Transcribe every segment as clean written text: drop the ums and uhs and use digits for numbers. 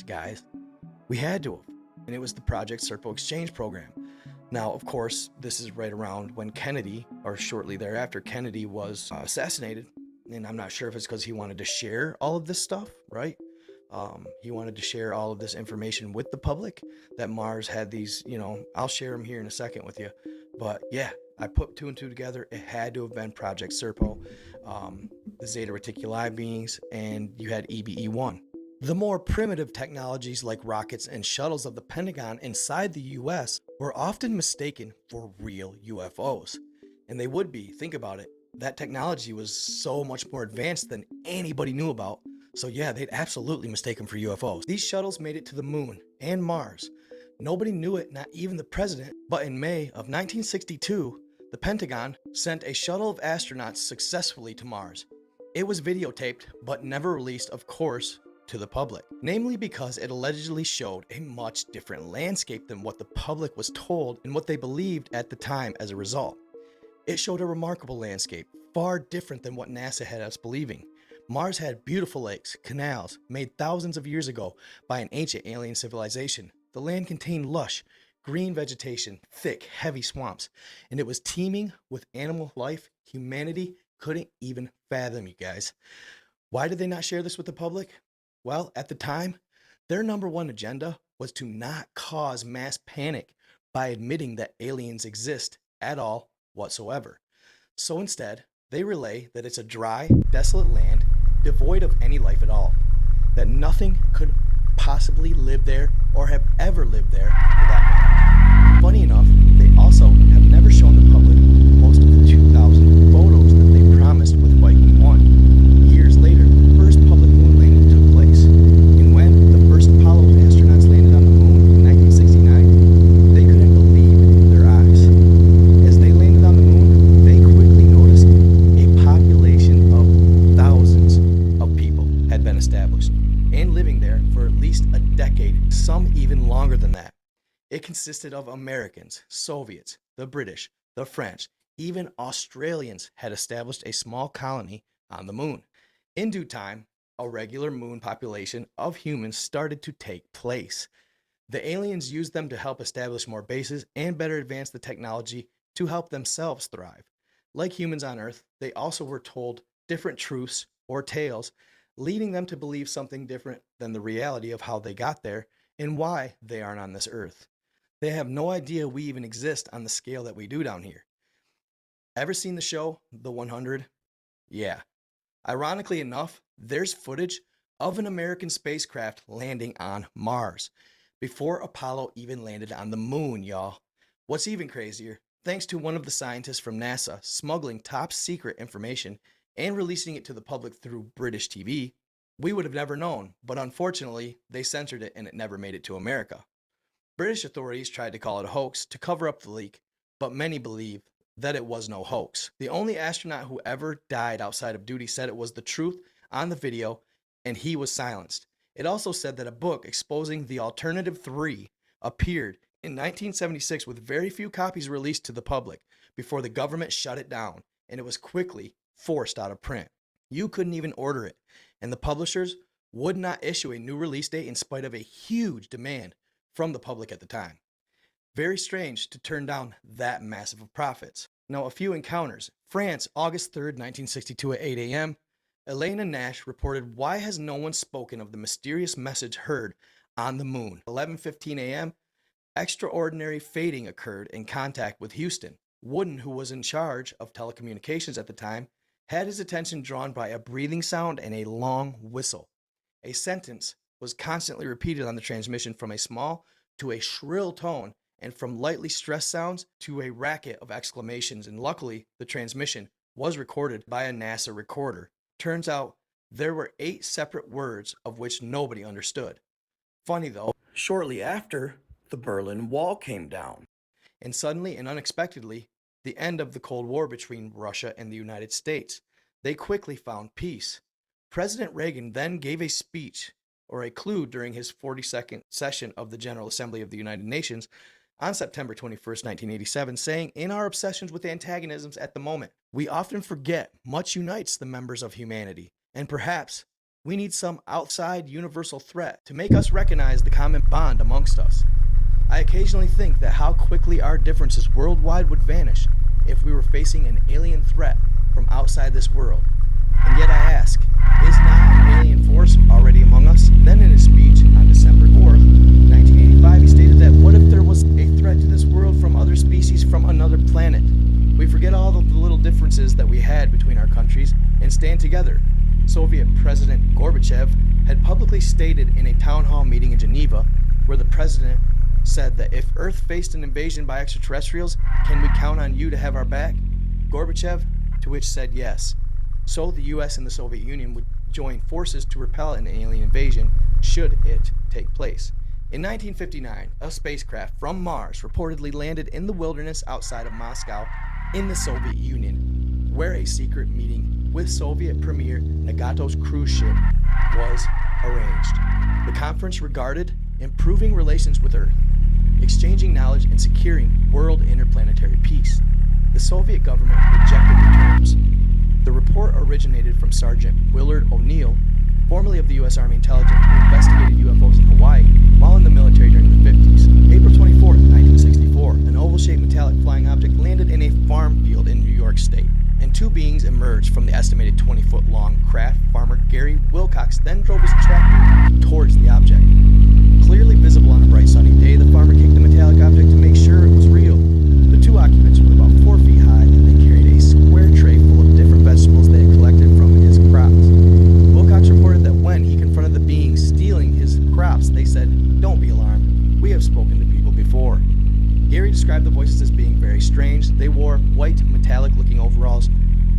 guys. We had to have. And it was the Project Serpo exchange program. Now, of course, this is right around when Kennedy, or shortly thereafter, Kennedy was assassinated. And I'm not sure if it's because he wanted to share all of this stuff, right? He wanted to share all of this information with the public that Mars had these, I'll share them here in a second with you. But yeah, I put two and two together. It had to have been Project Serpo, the Zeta Reticuli beings, and you had EBE-1. The more primitive technologies like rockets and shuttles of the Pentagon inside the US were often mistaken for real UFOs. And they would be, think about it. That technology was so much more advanced than anybody knew about. So yeah, they'd absolutely mistake them for UFOs. These shuttles made it to the moon and Mars. Nobody knew it, not even the president. But in May of 1962, the Pentagon sent a shuttle of astronauts successfully to Mars. It was videotaped, but never released, of course, to the public. Namely because it allegedly showed a much different landscape than what the public was told and what they believed at the time as a result. It showed a remarkable landscape, far different than what NASA had us believing. Mars had beautiful lakes, canals, made thousands of years ago by an ancient alien civilization. The land contained lush, green vegetation, thick, heavy swamps, and it was teeming with animal life humanity couldn't even fathom, you guys. Why did they not share this with the public? Well, at the time, their number one agenda was to not cause mass panic by admitting that aliens exist at all whatsoever. So instead, they relay that it's a dry, desolate land devoid of any life at all, that nothing could possibly live there or have ever lived there for that matter. Funny enough, they also have never shown the public most of the 2,000 photos that they promised with Viking 1. Years later, the first public moon landing took place, and when the first Apollo astronauts landed on the moon in 1969, they couldn't believe their eyes. As they landed on the moon, they quickly noticed a population of thousands of people had been established and living there for at least a decade, some even longer than that. It consisted of Americans, Soviets, the British, the French, even Australians had established a small colony on the moon. In due time, a regular moon population of humans started to take place. The aliens used them to help establish more bases and better advance the technology to help themselves thrive. Like humans on Earth, they also were told different truths or tales, leading them to believe something different than the reality of how they got there and why they aren't on this Earth. They have no idea we even exist on the scale that we do down here. Ever seen the show, The 100? Yeah. Ironically enough, there's footage of an American spacecraft landing on Mars before Apollo even landed on the moon, y'all. What's even crazier, thanks to one of the scientists from NASA smuggling top secret information and releasing it to the public through British TV, we would have never known, but unfortunately, they censored it and it never made it to America. British authorities tried to call it a hoax to cover up the leak, but many believe that it was no hoax. The only astronaut who ever died outside of duty said it was the truth on the video, and he was silenced. It also said that a book exposing the Alternative 3 appeared in 1976 with very few copies released to the public before the government shut it down, and it was quickly forced out of print. You couldn't even order it, and the publishers would not issue a new release date in spite of a huge demand from the public at the time. Very strange to turn down that massive of profits. Now, a few encounters. France, August 3rd, 1962 at 8 a.m. Elena Nash reported, "Why has no one spoken of the mysterious message heard on the moon?" 11:15 a.m. Extraordinary fading occurred in contact with Houston. Wooden, who was in charge of telecommunications at the time, had his attention drawn by a breathing sound and a long whistle. A sentence was constantly repeated on the transmission from a small to a shrill tone and from lightly stressed sounds to a racket of exclamations, and luckily the transmission was recorded by a NASA recorder. Turns out there were 8 separate words of which nobody understood. Funny though, shortly after, the Berlin Wall came down, and suddenly and unexpectedly, the end of the Cold War between Russia and the United States. They quickly found peace. President Reagan then gave a speech, or a clue, during his 42nd session of the General Assembly of the United Nations on September 21st, 1987, saying, "In our obsessions with antagonisms at the moment, we often forget much unites the members of humanity, and perhaps We need some outside universal threat to make us recognize the common bond amongst us. I occasionally think that how quickly our differences worldwide would vanish if we were facing an alien threat from outside this world. And yet I ask, is not an alien force already among us? Then in his speech on December 4th, 1985, he stated that what if there was a threat to this world from other species from another planet? We forget all of the little differences that we had between our countries and stand together. Soviet President Gorbachev had publicly stated in a town hall meeting in Geneva, where the president said that if Earth faced an invasion by extraterrestrials, can we count on you to have our back? Gorbachev, to which said yes. So the US and the Soviet Union would join forces to repel an alien invasion should it take place. In 1959, a spacecraft from Mars reportedly landed in the wilderness outside of Moscow in the Soviet Union, where a secret meeting with Soviet Premier Nagato's cruise ship was arranged. The conference regarded improving relations with Earth, exchanging knowledge, and securing world interplanetary peace. The Soviet government rejected the terms. The report originated from Sergeant Willard O'Neill, formerly of the U.S. Army Intelligence, who investigated UFOs in Hawaii while in the military during the 50s. April 24, 1964, an oval-shaped metallic flying object landed in a farm field in New York State, and two beings emerged from the estimated 20-foot-long craft. Farmer Gary Wilcox then drove his tractor towards the object. Clearly visible on a bright sunny day, the farmer kicked the metallic object to make sure it was real. The two occupants were about 4 feet high, and they carried a square tray full of different vegetables they had collected from his crops. Wilcox reported that when he confronted the beings stealing his crops, they said, "Don't be alarmed, we have spoken to people before." Gary described the voices as being very strange. They wore white, metallic-looking overalls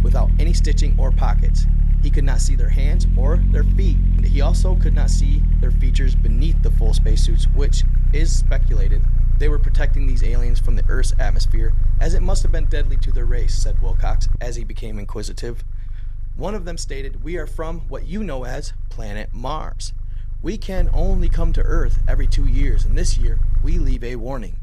without any stitching or pockets. He could not see their hands or their feet. He also could not see their features beneath the full spacesuits, which is speculated they were protecting these aliens from the Earth's atmosphere, as it must have been deadly to their race, said Wilcox, as he became inquisitive. One of them stated, "We are from what you know as planet Mars. We can only come to Earth every 2 years, and this year we leave a warning.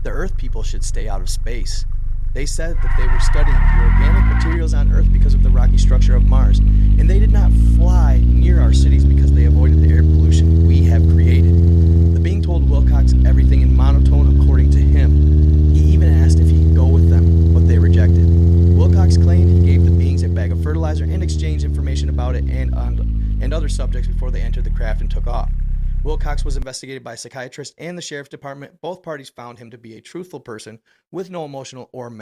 The Earth people should stay out of space." They said that they were studying the organic materials on Earth because of the rocky structure of Mars, and they did not fly near our cities because they avoided the air pollution we have created. The being told Wilcox everything in monotone according to him. He even asked if he could go with them, but they rejected. Wilcox claimed he gave the beings a bag of fertilizer and exchanged information about it and other subjects before they entered the craft and took off. Wilcox was investigated by a psychiatrist and the sheriff's department. Both parties found him to be a truthful person with no emotional or mental